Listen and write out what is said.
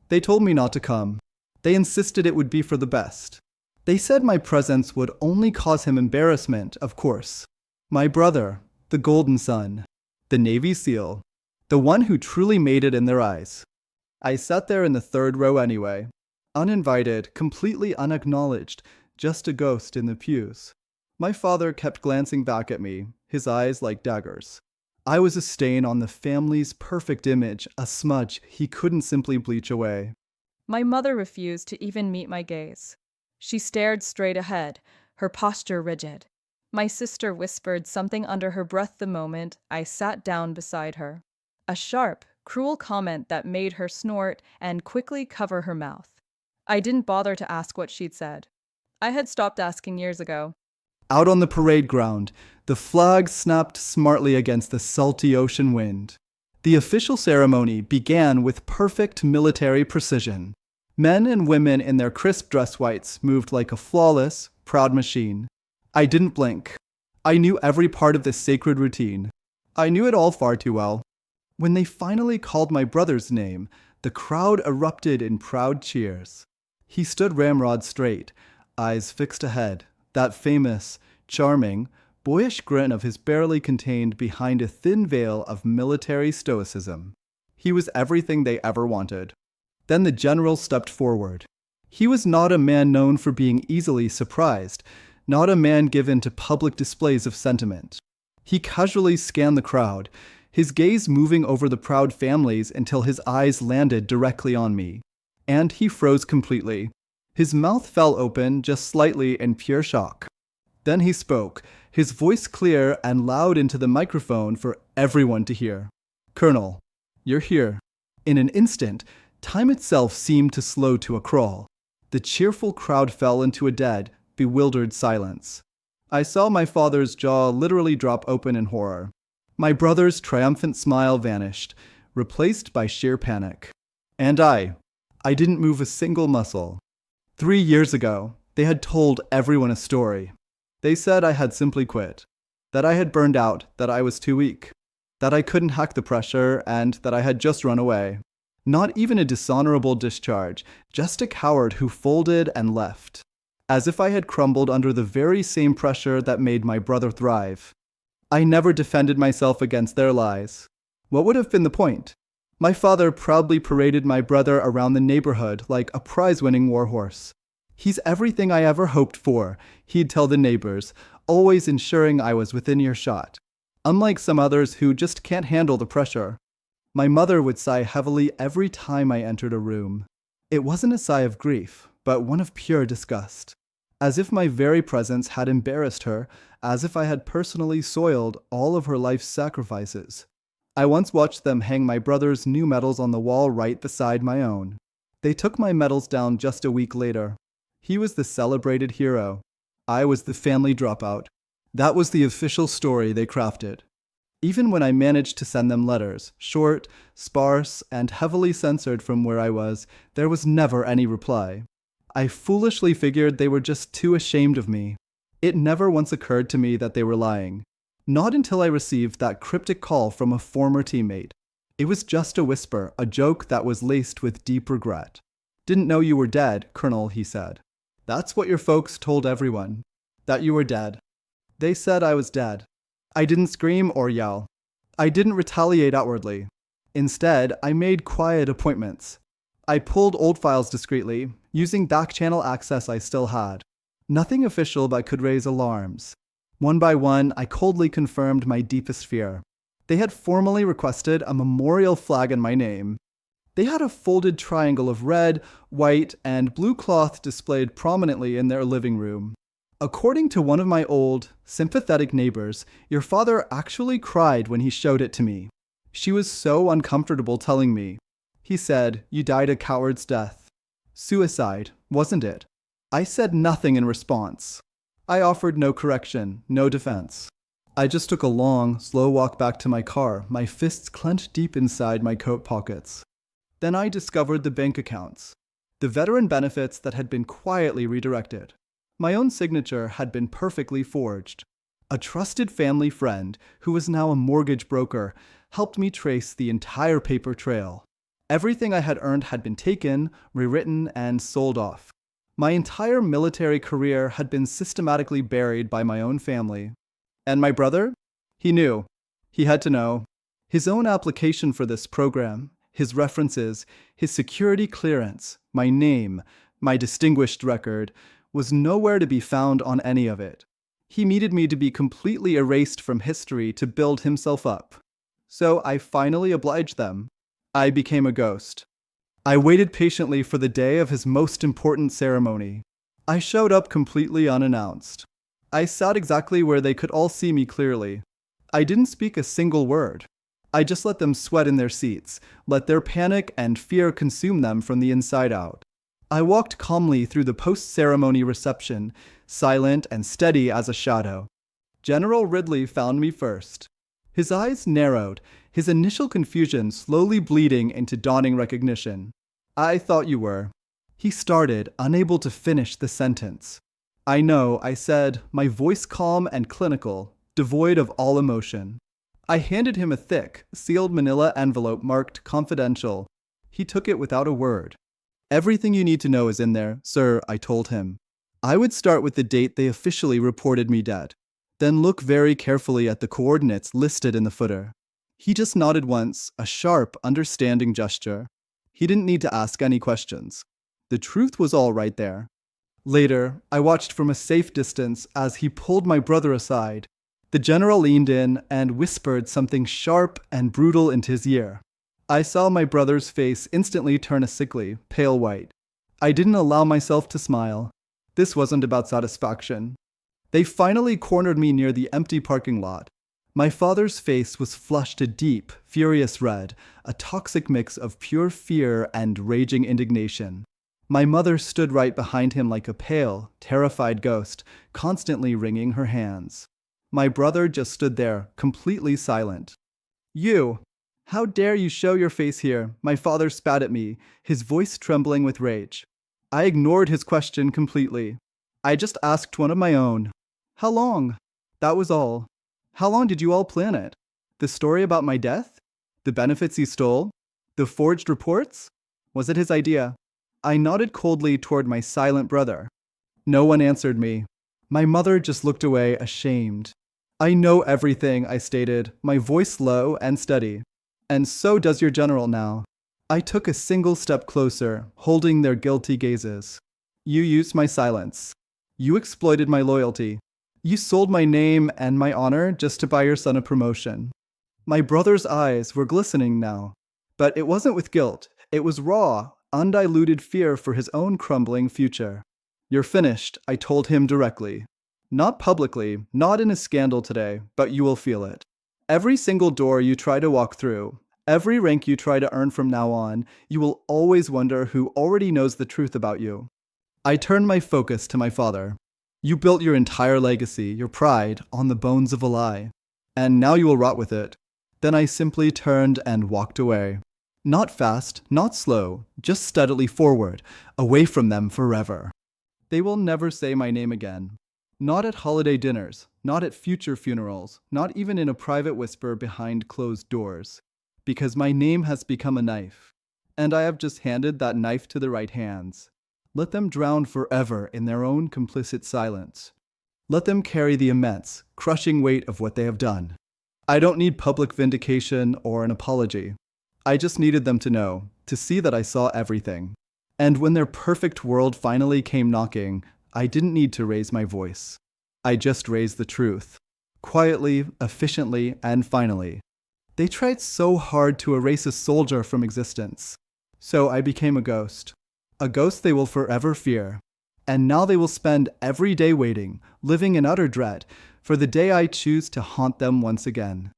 They told me not to come. They insisted it would be for the best. They said my presence would only cause him embarrassment, of course. My brother, the golden son, the Navy SEAL, the one who truly made it in their eyes. I sat there in the third row anyway, uninvited, completely unacknowledged, just a ghost in the pews. My father kept glancing back at me, his eyes like daggers. I was a stain on the family's perfect image, a smudge he couldn't simply bleach away. My mother refused to even meet my gaze. She stared straight ahead, her posture rigid. My sister whispered something under her breath the moment I sat down beside her. A sharp, cruel comment that made her snort and quickly cover her mouth. I didn't bother to ask what she'd said. I had stopped asking years ago. Out on the parade ground, the flag snapped smartly against the salty ocean wind. The official ceremony began with perfect military precision. Men and women in their crisp dress whites moved like a flawless, proud machine. I didn't blink. I knew every part of this sacred routine. I knew it all far too well. When they finally called my brother's name, the crowd erupted in proud cheers. He stood ramrod straight, eyes fixed ahead, that famous, charming, boyish grin of his barely contained behind a thin veil of military stoicism. He was everything they ever wanted. Then the general stepped forward. He was not a man known for being easily surprised, not a man given to public displays of sentiment. He casually scanned the crowd, his gaze moving over the proud families until his eyes landed directly on me. And he froze completely. His mouth fell open just slightly in pure shock. Then he spoke, his voice clear and loud into the microphone for everyone to hear. "Colonel, you're here." In an instant, time itself seemed to slow to a crawl. The cheerful crowd fell into a dead, bewildered silence. I saw my father's jaw literally drop open in horror. My brother's triumphant smile vanished, replaced by sheer panic. And I didn't move a single muscle. 3 years ago, they had told everyone a story. They said I had simply quit, that I had burned out, that I was too weak, that I couldn't hack the pressure, and that I had just run away. Not even a dishonorable discharge, just a coward who folded and left. As if I had crumbled under the very same pressure that made my brother thrive. I never defended myself against their lies. What would have been the point? My father proudly paraded my brother around the neighborhood like a prize-winning warhorse. "He's everything I ever hoped for," he'd tell the neighbors, always ensuring I was within earshot. Unlike some others who just can't handle the pressure. My mother would sigh heavily every time I entered a room. It wasn't a sigh of grief, but one of pure disgust. As if my very presence had embarrassed her, as if I had personally soiled all of her life's sacrifices. I once watched them hang my brother's new medals on the wall right beside my own. They took my medals down just a week later. He was the celebrated hero. I was the family dropout. That was the official story they crafted. Even when I managed to send them letters, short, sparse, and heavily censored from where I was, there was never any reply. I foolishly figured they were just too ashamed of me. It never once occurred to me that they were lying. Not until I received that cryptic call from a former teammate. It was just a whisper, a joke that was laced with deep regret. "Didn't know you were dead, Colonel," he said. "That's what your folks told everyone. That you were dead." They said I was dead. I didn't scream or yell. I didn't retaliate outwardly. Instead, I made quiet appointments. I pulled old files discreetly, using back-channel access I still had. Nothing official but could raise alarms. One by one, I coldly confirmed my deepest fear. They had formally requested a memorial flag in my name. They had a folded triangle of red, white, and blue cloth displayed prominently in their living room. According to one of my old, sympathetic neighbors, your father actually cried when he showed it to me. She was so uncomfortable telling me. He said, "You died a coward's death." Suicide, wasn't it? I said nothing in response. I offered no correction, no defense. I just took a long, slow walk back to my car, my fists clenched deep inside my coat pockets. Then I discovered the bank accounts, the veteran benefits that had been quietly redirected. My own signature had been perfectly forged. A trusted family friend, who was now a mortgage broker, helped me trace the entire paper trail. Everything I had earned had been taken, rewritten, and sold off. My entire military career had been systematically buried by my own family. And my brother? He knew. He had to know. His own application for this program, his references, his security clearance, my name, my distinguished record, was nowhere to be found on any of it. He needed me to be completely erased from history to build himself up. So I finally obliged them. I became a ghost. I waited patiently for the day of his most important ceremony. I showed up completely unannounced. I sat exactly where they could all see me clearly. I didn't speak a single word. I just let them sweat in their seats, let their panic and fear consume them from the inside out. I walked calmly through the post-ceremony reception, silent and steady as a shadow. General Ridley found me first. His eyes narrowed, his initial confusion slowly bleeding into dawning recognition. "I thought you were." He started, unable to finish the sentence. "I know," I said, my voice calm and clinical, devoid of all emotion. I handed him a thick, sealed manila envelope marked confidential. He took it without a word. "Everything you need to know is in there, sir," I told him. I would start with the date they officially reported me dead, then look very carefully at the coordinates listed in the footer. He just nodded once, a sharp, understanding gesture. He didn't need to ask any questions. The truth was all right there. Later, I watched from a safe distance as he pulled my brother aside. The general leaned in and whispered something sharp and brutal into his ear. I saw my brother's face instantly turn a sickly, pale white. I didn't allow myself to smile. This wasn't about satisfaction. They finally cornered me near the empty parking lot. My father's face was flushed a deep, furious red, a toxic mix of pure fear and raging indignation. My mother stood right behind him like a pale, terrified ghost, constantly wringing her hands. My brother just stood there, completely silent. "You! How dare you show your face here?" My father spat at me, his voice trembling with rage. I ignored his question completely. I just asked one of my own. "How long?" That was all. How long did you all plan it? The story about my death? The benefits he stole? The forged reports? Was it his idea? I nodded coldly toward my silent brother. No one answered me. My mother just looked away, ashamed. "I know everything," I stated, my voice low and steady. "And so does your general now." I took a single step closer, holding their guilty gazes. "You used my silence. You exploited my loyalty. You sold my name and my honor just to buy your son a promotion." My brother's eyes were glistening now. But it wasn't with guilt. It was raw, undiluted fear for his own crumbling future. "You're finished," I told him directly. "Not publicly, not in a scandal today, but you will feel it. Every single door you try to walk through, every rank you try to earn from now on, you will always wonder who already knows the truth about you." I turned my focus to my father. "You built your entire legacy, your pride, on the bones of a lie. And now you will rot with it." Then I simply turned and walked away. Not fast, not slow, just steadily forward, away from them forever. They will never say my name again. Not at holiday dinners, not at future funerals, not even in a private whisper behind closed doors. Because my name has become a knife. And I have just handed that knife to the right hands. Let them drown forever in their own complicit silence. Let them carry the immense, crushing weight of what they have done. I don't need public vindication or an apology. I just needed them to know, to see that I saw everything. And when their perfect world finally came knocking, I didn't need to raise my voice. I just raised the truth. Quietly, efficiently, and finally. They tried so hard to erase a soldier from existence. So I became a ghost. A ghost they will forever fear. And now they will spend every day waiting, living in utter dread, for the day I choose to haunt them once again.